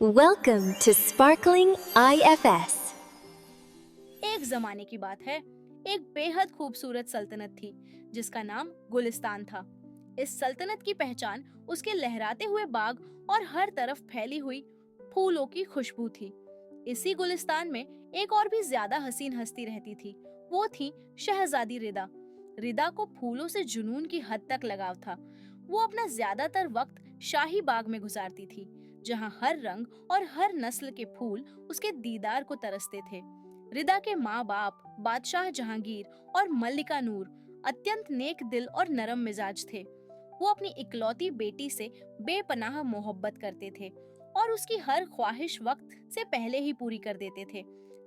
Welcome to Sparkling IFS. एक जमाने की बात है, एक बेहद खूबसूरत सल्तनत थी जिसका नाम गुलिस्तान था। इस सल्तनत की पहचान उसके लहराते हुए बाग और हर तरफ फैली हुई फूलों की खुशबू थी। इसी गुलिस्तान में एक और भी ज्यादा हसीन हस्ती रहती थी। वो थी शहजादी रिदा। रिदा को फूलों से जुनून की हद तक लगाव था। वो अपना ज्यादातर वक्त शाही बाग में गुजारती थी, जहाँ हर रंग और हर नस्ल के फूल उसके दीदार को तरसते थे। रिदा के माँ बाप बादशाह जहांगीर और मल्लिका नूर अत्यंत नेक दिल और नरम मिजाज थे। वो अपनी इकलौती बेटी से बेपनाह मोहब्बत करते थे और उसकी हर ख्वाहिश वक्त से पहले ही पूरी कर देते थे,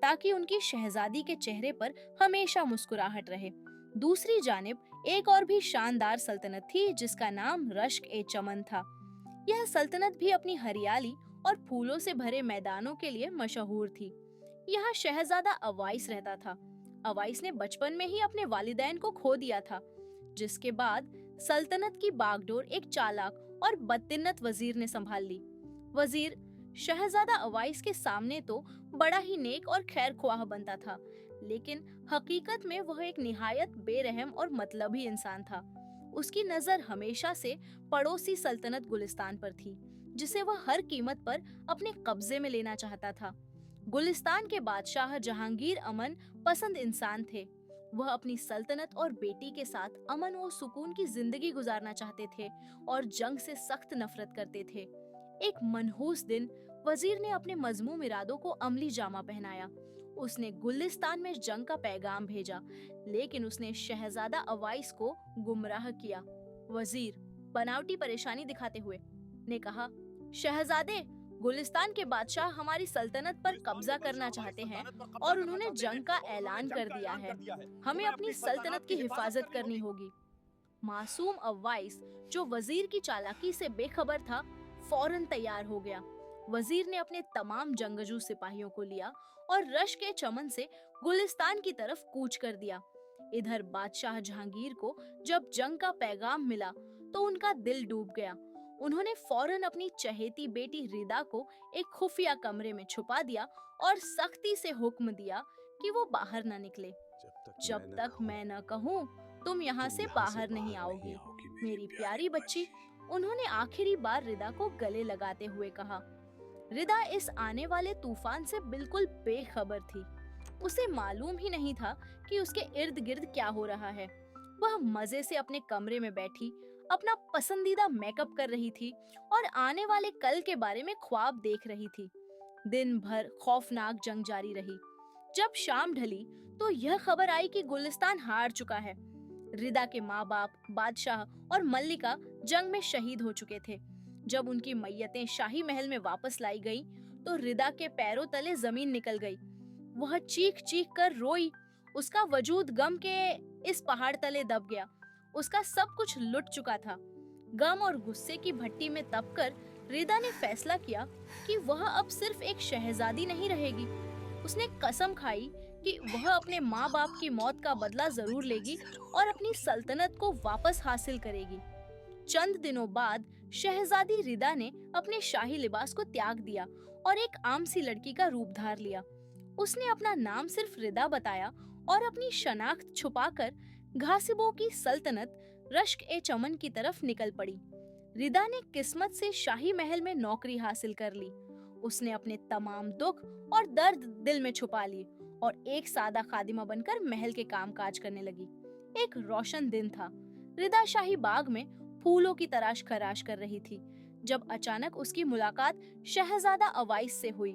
ताकि उनकी शहजादी के चेहरे पर हमेशा मुस्कुराहट रहे। दूसरी जानिब एक और भी शानदार सल्तनत थी जिसका नाम रश्क ए चमन था। यह सल्तनत भी अपनी हरियाली और फूलों से भरे मैदानों के लिए मशहूर थी। यहाँ शहजादा अवाइस रहता था। अवाइस ने बचपन में ही अपने वालिदैन को खो दिया था, जिसके बाद सल्तनत की बागडोर एक चालाक और बदतिन्नत वजीर ने संभाल ली। वजीर शहजादा अवाइस के सामने तो बड़ा ही नेक और खैरख्वाह बनता था, लेकिन हकीकत में वह एक निहायत बेरहम और मतलबी इंसान था। उसकी नजर हमेशा से पड़ोसी सल्तनत गुलिस्तान पर थी, जिसे वह हर कीमत पर अपने कब्जे में लेना चाहता था। गुलिस्तान के बादशाह जहांगीर अमन पसंद इंसान थे। वह अपनी सल्तनत और बेटी के साथ अमन और सुकून की जिंदगी गुजारना चाहते थे और जंग से सख्त नफरत करते थे। एक मनहूस दिन वजीर ने अपने मजमूम इरादों को अमली जामा पहनाया। उसने गुलिस्तान में जंग का पैगाम भेजा, लेकिन उसने शहजादा अवाइस को गुमराह किया। वजीर बनावटी परेशानी दिखाते हुए ने कहा, शहजादे, गुलिस्तान के बादशाह हमारी सल्तनत पर कब्जा करना चाहते हैं और उन्होंने जंग का ऐलान कर दिया है। हमें अपनी सल्तनत की हिफाजत करनी होगी। मासूम अव्वाइस, जो वजीर की चालाकी से बेखबर था, फौरन तैयार हो गया। वजीर ने अपने तमाम जंगजू सिपाहियों को लिया और रश्क के चमन से गुलिस्तान की तरफ कूच कर दिया। इधर बादशाह जहांगीर को जब जंग का पैगाम मिला तो उनका दिल डूब गया। उन्होंने फौरन अपनी चहेती बेटी रिदा को एक खुफिया कमरे में छुपा दिया और सख्ती से हुक्म दिया कि वो बाहर न निकले। जब तक मैं न कहूँ, तुम यहाँ से बाहर नहीं आओगी, मेरी प्यारी बच्ची, उन्होंने आखिरी बार रिदा को गले लगाते हुए कहा। रिदा इस आने वाले तूफान से बिल्कुल बेखबर थी। उसे मालूम ही नहीं था कि उसके इर्द गिर्द क्या हो रहा है। वह मजे से अपने कमरे में बैठी अपना पसंदीदा मेकअप कर रही थी और आने वाले कल के बारे में ख्वाब देख रही थी। दिन भर खौफनाक जंग जारी रही। जब शाम ढली तो यह खबर आई कि गुलिस्तान हार चुका है। रिदा के माँ बाप बादशाह और मल्लिका जंग में शहीद हो चुके थे। जब उनकी मैयतें शाही महल में वापस लाई गईं, तो रिदा के पैरों तले जमीन निकल गई। वह चीख चीख कर रोई। उसका वजूद गम के इस पहाड़ तले दब गया। उसका सब कुछ लुट चुका था। गम और गुस्से की भट्टी में तपकर रिदा ने फैसला किया कि वह अब सिर्फ एक शहजादी नहीं रहेगी। उसने कसम खाई कि वह अपने माँ बाप की मौत का बदला जरूर लेगी और अपनी सल्तनत को वापस हासिल करेगी। चंद दिनों बाद शहजादी रिदा ने अपने शाही लिबास को त्याग दिया और एक आम सी लड़की का रूप धार लिया। उसने अपना नाम सिर्फ रिदा बताया और अपनी शनाख्त छुपाकर घासिबों की सल्तनत रश्क ए चमन की तरफ निकल पड़ी। रिदा ने किस्मत से शाही महल में नौकरी हासिल कर ली। उसने अपने तमाम दुख और दर्द दिल में छुपा लिए और एक सादा खादिमा बनकर महल के कामकाज करने लगी। एक रोशन दिन था। रिदा शाही बाग में फूलों की तराश खराश कर रही थी, जब अचानक उसकी मुलाकात शहजादा अवाइस से हुई।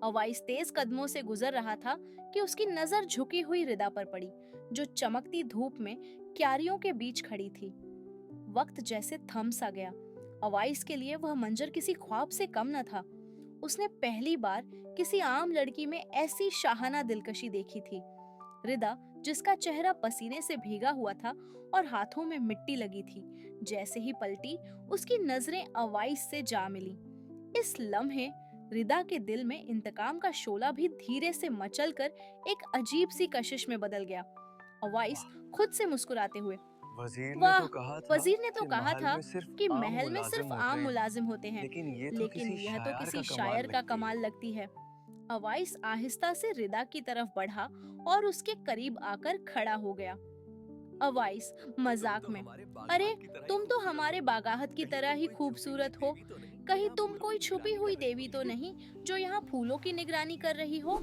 अवाइस तेज कदमों से गुजर रहा था कि उसकी नजर झुकी हुई रिदा पर पड़ी, जो चमकती धूप में क्यारियों के बीच खड़ी थी। वक्त जैसे थम सा गया। अवाइस के लिए वह मंजर किसी ख्वाब से कम न था। उसने पहली बार किसी आम लड़की में ऐसी शाहाना दिलकशी देखी थी। रिदा, जिसका चेहरा पसीने से भीगा हुआ था और हाथों में मिट्टी लगी थी, जैसे ही पलटी, उसकी नजरें अवाइस से जा मिली। इस लम्हे रिदा के दिल में इंतकाम का शोला भी धीरे से मचलकर एक अजीब सी कशिश में बदल गया। अवाइस खुद से मुस्कुराते हुए वजीर ने वाह! तो कहा था वजीर ने तो कि कहा महल था में सिर्फ कि आम महल में मुलाजिम सिर्फ होते आम हैं, मुलाजिम होते हैं, लेकिन ये तो लेकिन किसी यह तो शायर किसी का शायर कमाल का लगती कमाल है। लगती है। अवाइस आहिस्ता से रिदा की तरफ बढ़ा और उसके करीब आकर खड़ा हो गया। अवाइस मजाक में, अरे तुम तो हमारे बागाहत की तरह ही खूबसूरत हो। कहीं तुम कोई छुपी हुई देवी तो नहीं जो यहाँ फूलों की निगरानी कर रही हो?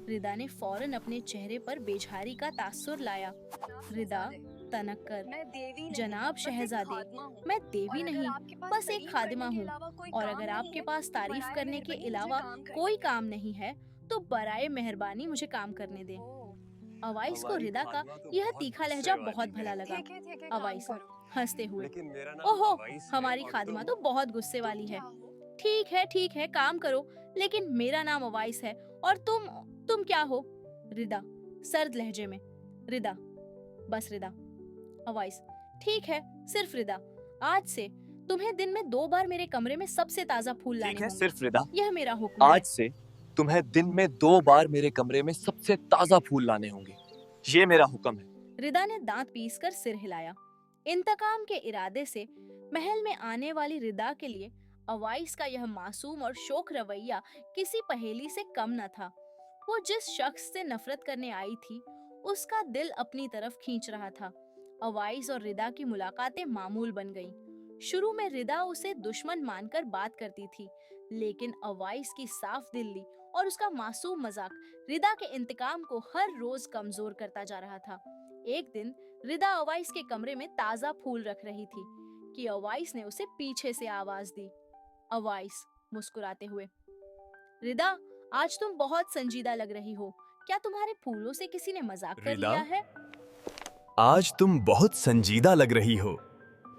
रिदा ने फौरन अपने चेहरे पर बेझारी का तासुर लाया। जनाब रिदा शहजादे, तनक कर, मैं देवी नहीं, जनाब बस एक शहजादे, खादमा हूँ। मैं और देवी अगर नहीं, आपके पास बस एक तारीफ खादिमा करने के हूँ। अलावा कोई और काम अगर नहीं आपके है, पास तो तारीफ बराए करने के मेहरबानी मुझे अलावा काम करने कोई दें। काम नहीं है, तो बराए मेहरबानी मुझे काम करने दे। ओह, अवाइस को हमारी रिदा का खादमा तो यह बहुत तीखा गुस्से लहजा बहुत वाली भला है, लगा। ठीक है, काम अवाइस करो। हंसते हुए, लेकिन मेरा नाम ओहो, अवाइस है हमारी और खादिमा तुम। तो बहुत गुस्से तुम वाली क्या है। हो? ठीक है, काम करो, लेकिन मेरा नाम अवाइस है और तुम क्या हो? रिदा सर्द लहजे में, रिदा, बस रिदा। अवाइस, ठीक है, सिर्फ रिदा। आज से तुम्हें दिन में 2 बार मेरे कमरे में सबसे ताजा फूल लाने ठीक है, होंगे। सिर्फ रिदा। यह मेरा हुक्म है। आज से तुम्हें दिन में 2 बार मेरे कमरे में सबसे ताजा फूल लाने होंगे। ये मेरा हुक्म है। रिदा ने दांत पीसकर सिर हिलाया। इंतकाम के इरादे से महल में आने वाली रिदा के लिए अवाइस का यह मासूम और शोख रवैया किसी पहेली से कम न था। वो जिस शख्स से नफरत करने आई थी, उसका दिल अपनी तरफ खींच रहा था। अवाइस और रिदा की मुलाकातें मामूल बन गईं। शुरू में रिदा उसे दुश्मन मानकर बात करती थी, लेकिन अवाइस की साफ दिली और उसका मासूम मजाक रिदा के इंतकाम को हर रोज कमजोर करता जा रहा था। एक दिन रिदा अवाइस के कमरे में ताजा फूल रख रही थी कि अवाइस ने उसे पीछे से आवाज दी। अवाइस मुस्कुराते हुए, रिदा, आज तुम बहुत संजीदा लग रही हो। क्या तुम्हारे फूलों से किसी ने मजाक कर रिदा? लिया है? आज तुम बहुत संजीदा लग रही हो।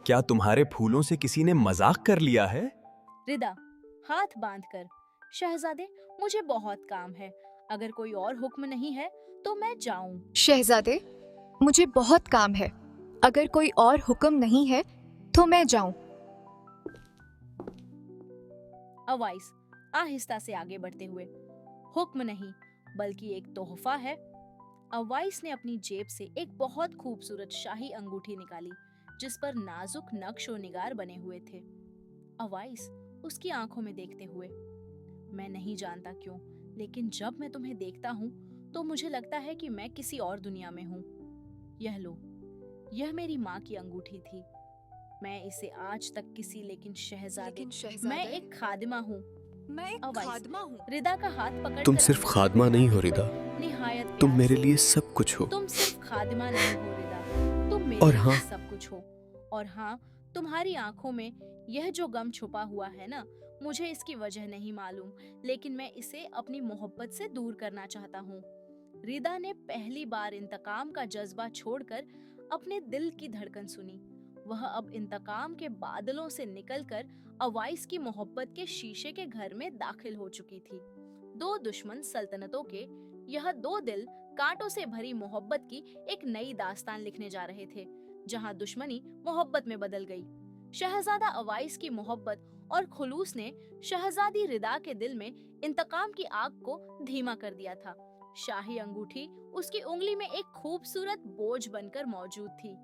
क्या तुम्हारे फूलों से किसी ने मजाक कर लिया है? रिदा हाथ बांधकर, शहजादे, मुझे बहुत काम है। अगर कोई और हुक्म नहीं है तो मैं जाऊं। शहजादे, मुझे बहुत काम है। अगर कोई और हुक्म नहीं है तो मैं जाऊं। अवाइस आहिस्ता से आगे बढ़ते हुए, हुक्म नहीं बल्कि एक तोहफा है। अवाइस ने अपनी जेब से एक बहुत खूबसूरत शाही अंगूठी निकाली जिस पर नाजुक नक्श और निगार बने हुए थे। अवाइस उसकी आंखों में देखते हुए, मैं नहीं जानता क्यों, लेकिन जब मैं तुम्हें देखता हूँ तो मुझे लगता है कि मैं किसी और दुनिया में हूँ। यह लो, यह मेरी माँ की अंगूठी थी। मैं इसे आज तक किसी लेकिन शहजादे, मैं एक खादिमा हूँ। मैं एक अवाइस खादमा हूँ। रिदा का हाथ पकड़ तुम सिर्फ खादमा नहीं हो रिदा, निहायत तुम प्यार मेरे से। लिए सब कुछ हो। तुम सिर्फ खादिमा नहीं हो रिदा, तुम मेरे और लिए हाँ- सब कुछ हो। और हाँ, तुम्हारी आंखों में यह जो गम छुपा हुआ है ना, मुझे इसकी वजह नहीं मालूम, लेकिन मैं इसे अपनी मोहब्बत से दूर करना चाहता हूँ। रिदा ने पहली बार इंतकाम का जज्बा छोड़कर अपने दिल की धड़कन सुनी। वह अब इंतकाम के बादलों से निकलकर अवाइस की मोहब्बत के शीशे के घर में दाखिल हो चुकी थी। 2 दुश्मन सल्तनतों के यह 2 दिल कांटों से भरी मोहब्बत की एक नई दास्तान लिखने जा रहे थे, जहां दुश्मनी मोहब्बत में बदल गई। शहजादा अवाइस की मोहब्बत और खुलूस ने शहजादी रिदा के दिल में इंतकाम की आग को धीमा कर दिया था। शाही अंगूठी उसकी उंगली में एक खूबसूरत बोझ बनकर मौजूद थी।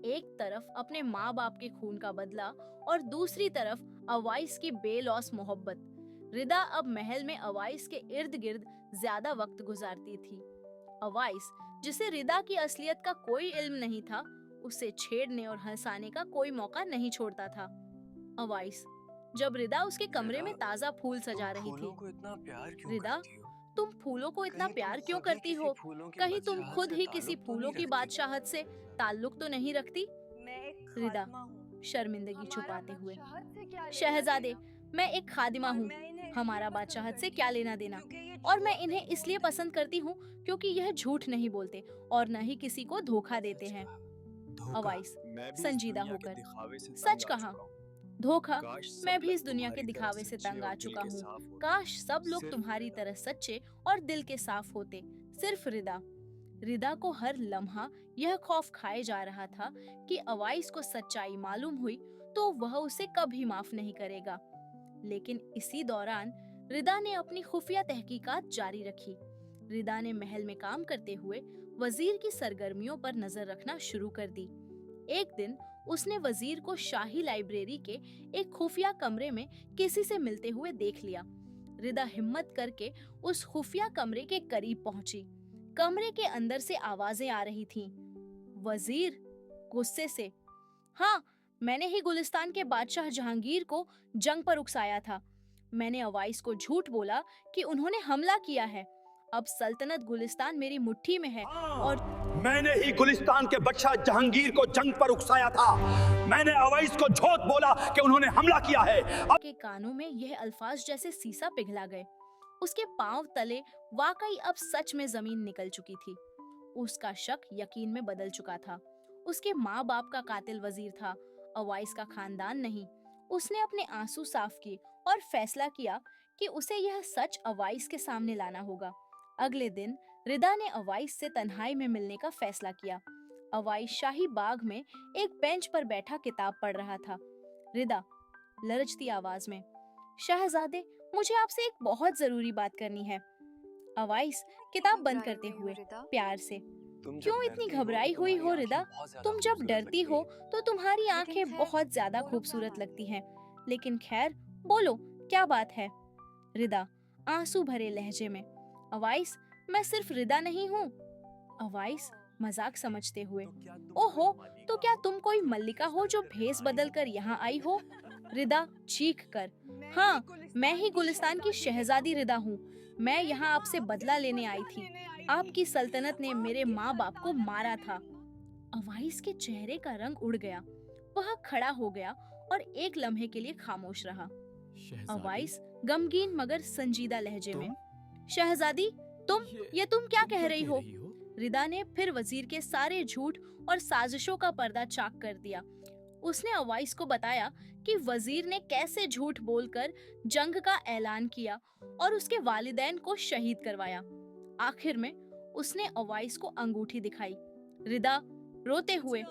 एक तरफ अपने माँ बाप के खून का बदला और दूसरी तरफ अवाइस की बेलौस मोहब्बत। रिदा अब महल में अवाइस के इर्द गिर्द ज्यादा वक्त गुजारती थी। अवाइस, जिसे रिदा की असलियत का कोई इल्म नहीं था, उसे छेड़ने और हंसाने का कोई मौका नहीं छोड़ता था। अवाइस, जब रिदा उसके कमरे में ताजा फूल सजा रही थी, को इतना प्यार क्यों रिदा, करती हो? तुम फूलों को इतना कहीं तुम प्यार क्यों खुद ही करती किसी हो? फूलों की कहीं तुम बादशाहत खुद से ही किसी ताल्लुक तो फूलों नहीं की रखती? बादशाहत से ताल्लुक तो नहीं रखती? मैं एक रिदा, खादमा हूँ। शर्मिंदगी हमारा छुपाते हुए, बादशाहत से क्या लेना शहजादे, देना? मैं एक खादिमा और हूँ। मैं इन्हें हमारा इसलिए बादशाहत पसंद से करती क्या हूँ लेना देना? क्योंकि ये और मैं झूठ इन्हें नहीं इसलिए बोलते। पसंद करती हूँ क्योंकि यह झूठ नहीं बोलते और न ही किसी को धोखा देते हैं। अवाइस संजीदा होकर, सच कहा, धोखा, मैं भी इस दुनिया के दिखावे से तंग आ चुका हूँ। काश सब लोग तुम्हारी तरह सच्चे और दिल के साफ होते। सिर्फ रिदा। रिदा को हर लम्हा यह खौफ खाए जा रहा था कि अवाइस को सच्चाई मालूम हुई तो वह उसे कभी माफ नहीं करेगा। लेकिन इसी दौरान रिदा ने अपनी खुफिया तहकीकात जारी रखी। रिदा ने महल में काम करते हुए वजीर की सरगर्मियों पर नजर रखना शुरू कर दी। एक दिन उसने वजीर को शाही लाइब्रेरी के एक खुफिया कमरे में किसी से मिलते हुए देख लिया। रिदा हिम्मत करके उस खुफिया कमरे के करीब पहुंची। कमरे के अंदर से आवाजें आ रही थीं। वजीर गुस्से से, हाँ, मैंने ही गुलिस्तान के बादशाह जहांगीर को जंग पर उकसाया था। मैंने अवाइस को झूठ बोला कि उन्होंने हमला किया है। अब सल्तनत गुलिस्तान मेरी मुट्ठी में है और मैंने ही गुलिस्तान के बादशाह जहांगीर को जंग पर उकसाया था। मैंने अवैस को झूठ बोला कि उन्होंने हमला किया है। के कानों में यह अल्फाज जैसे सीसा पिघला गए। उसके पांव तले वाकई अब सच में जमीन निकल चुकी थी। उसका शक यकीन में बदल चुका था। उसके माँ बाप का कातिल वजीर था, अवाइस का खानदान नहीं। उसने अपने आंसू साफ किए और फैसला किया कि उसे यह सच अवाइस के सामने लाना होगा। अगले दिन रिदा ने अवाइस से तन्हाई में मिलने का फैसला किया। अवाइस शाही बाग में एक बेंच पर बैठा किताब पढ़ रहा था। रिदा लरजती आवाज में, शहजादे, मुझे आपसे एक बहुत जरूरी बात करनी है। अवाइस किताब बंद करते हुए प्यार से, क्यों इतनी घबराई हुई हो रिदा? तुम जब डरती हो तो तुम्हारी आंखें बहुत ज्यादा खूबसूरत लगती हैं। लेकिन खैर, बोलो क्या बात है? रिदा आंसू भरे लहजे में, अवाइस, मैं सिर्फ रिदा नहीं हूँ। अवाइस मजाक समझते हुए, ओहो, तो क्या तुम कोई मल्लिका हो जो भेस बदल कर यहाँ आई हो? रिदा चीख कर, हाँ, मैं ही गुलिस्तान की शहजादी रिदा हूँ। मैं यहाँ आपसे बदला लेने आई थी। आपकी सल्तनत ने मेरे माँ बाप को मारा था। अवाइस के चेहरे का रंग उड़ गया। वह खड़ा हो गया और एक लम्हे के लिए खामोश रहा। अवाइस गमगीन मगर संजीदा लहजे में, शहजादी, तुम क्या कह रही हो? रिदा ने फिर वजीर के सारे झूठ और साजिशों का पर्दा चाक कर दिया। उसने अवाइस को बताया कि वजीर ने कैसे झूठ बोलकर जंग का ऐलान किया और उसके वालिदैन को शहीद करवाया। आखिर में उसने अवाइस को अंगूठी दिखाई। रिदा रोते हुए,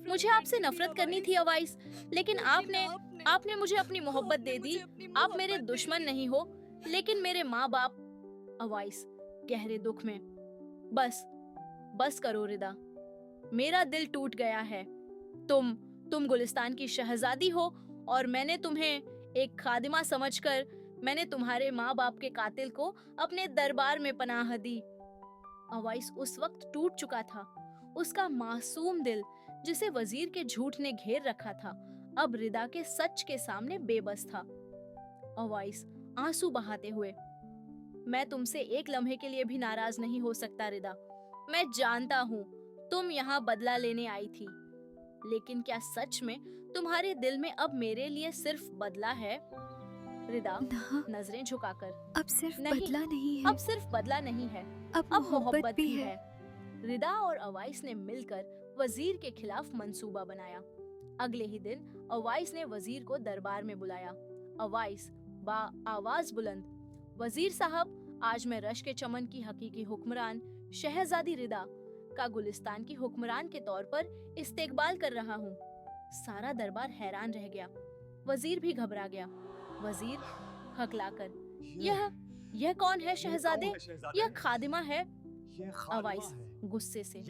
मुझे आपसे नफरत करनी थी अवाइस, लेकिन आपने मुझे अपनी मोहब्बत दे दी। आप मेरे दुश्मन नहीं हो, लेकिन मेरे माँ बाप। अवाइस गहरे दुख में, बस करो रिदा, मेरा दिल टूट गया है। तुम गुलिस्तान की शहजादी हो और मैंने तुम्हें एक खादिमा समझकर मैंने तुम्हारे माँ बाप के कातिल को अपने दरबार में पनाह दी। अवाइस उस वक्त टूट चुका था। उसका मासूम दिल, जिसे वजीर के झूठ ने घेर रखा था, अब रिदा के सच के सामने बेबस था। अवाइस आंसू बहाते हुए, मैं तुमसे एक लम्हे के लिए भी नाराज नहीं हो सकता रिदा। मैं जानता हूँ तुम यहाँ बदला लेने आई थी, लेकिन क्या सच में तुम्हारे दिल में अब मेरे लिए सिर्फ बदला है? रिदा नजरें झुकाकर, अब सिर्फ नहीं, बदला नहीं है, अब सिर्फ बदला नहीं है, अब मोहब्बत भी है। रिदा और अवाइस ने मिलकर वजीर के खिलाफ मंसूबा बनाया। अगले ही दिन अवाइस ने वजीर को दरबार में बुलाया। अवाइस बा आवाज बुलंद, वजीर साहब, आज मैं रश के चमन की हकीकी हुक्मरान शहजादी रिदा का गुलिस्तान की हुक्मरान के तौर पर इस्तेकबाल कर रहा हूँ। सारा दरबार हैरान रह गया। वजीर भी घबरा गया। वजीर हकलाकर, यह कौन है शहजादे? यह खादिमा है। अवाइस गुस्से से,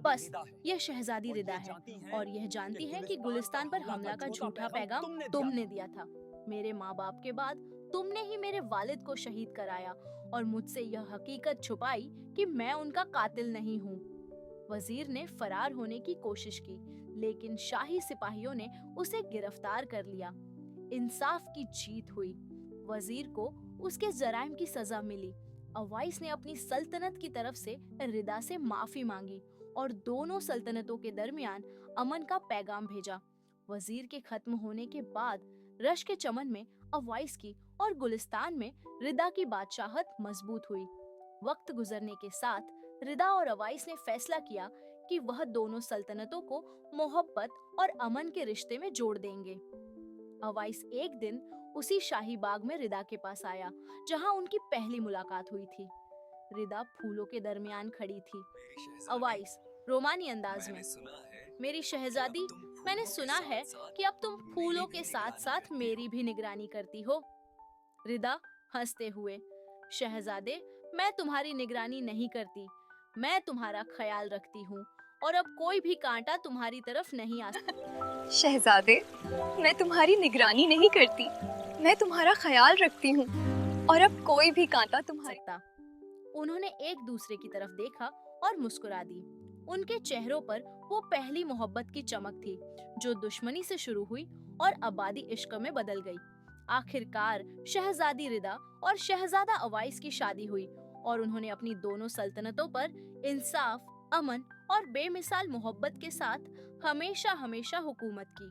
बस यह शहजादी रिदा है और यह जानती है कि गुलिस्तान पर हमला का झूठा पैगाम तुमने दिया था। मेरे माँ बाप के बाद तुमने ही मेरे वालिद को शहीद कराया और मुझसे यह हकीकत छुपाई कि मैं उनका कातिल नहीं हूँ। वजीर ने फरार होने की कोशिश की, लेकिन शाही सिपाहियों ने उसे गिरफ्तार कर लिया। इंसाफ की जीत हुई। वजीर को उसके जराइम की सजा मिली। अवाइस ने अपनी सल्तनत की तरफ से रिदा से माफी मांगी और दोनों सल्तनतों के दरमियान अमन का पैगाम भेजा। वजीर के खत्म होने के बाद रश के चमन में अवाइस की और गुलिस्तान में रिदा की बादशाहत मजबूत हुई। वक्त गुजरने के साथ रिदा और अवाइस ने फैसला किया कि वह दोनों सल्तनतों को मोहब्बत और अमन के रिश्ते में जोड़ देंगे। अवाइस एक दिन उसी शाही बाग में रिदा के पास आया, जहां उनकी पहली मुलाकात हुई थी। रिदा फूलों के दरमियान खड़ी थी। अवाइस रोमानी अंदाज में, मेरी शहजादी, मैंने सुना है कि अब तुम फूलों के साथ साथ मेरी भी निगरानी करती हो। रिदा हंसते हुए, शहजादे, मैं तुम्हारी निगरानी नहीं करती, मैं तुम्हारा ख्याल रखती हूँ और अब कोई भी कांटा तुम्हारी तरफ नहीं आ सकता। शहजादे, मैं तुम्हारी निगरानी नहीं करती, मैं तुम्हारा ख्याल रखती हूँ और अब कोई भी कांटा तुम्हारी। उन्होंने एक दूसरे की तरफ देखा और मुस्कुरा दी। उनके चेहरों पर वो पहली मोहब्बत की चमक थी जो दुश्मनी से शुरू हुई और अबादी इश्क में बदल गई। आखिरकार शहजादी रिदा और शहजादा अवाइस की शादी हुई और उन्होंने अपनी दोनों सल्तनतों पर इंसाफ, अमन और बेमिसाल मोहब्बत के साथ हमेशा हमेशा हुकूमत की।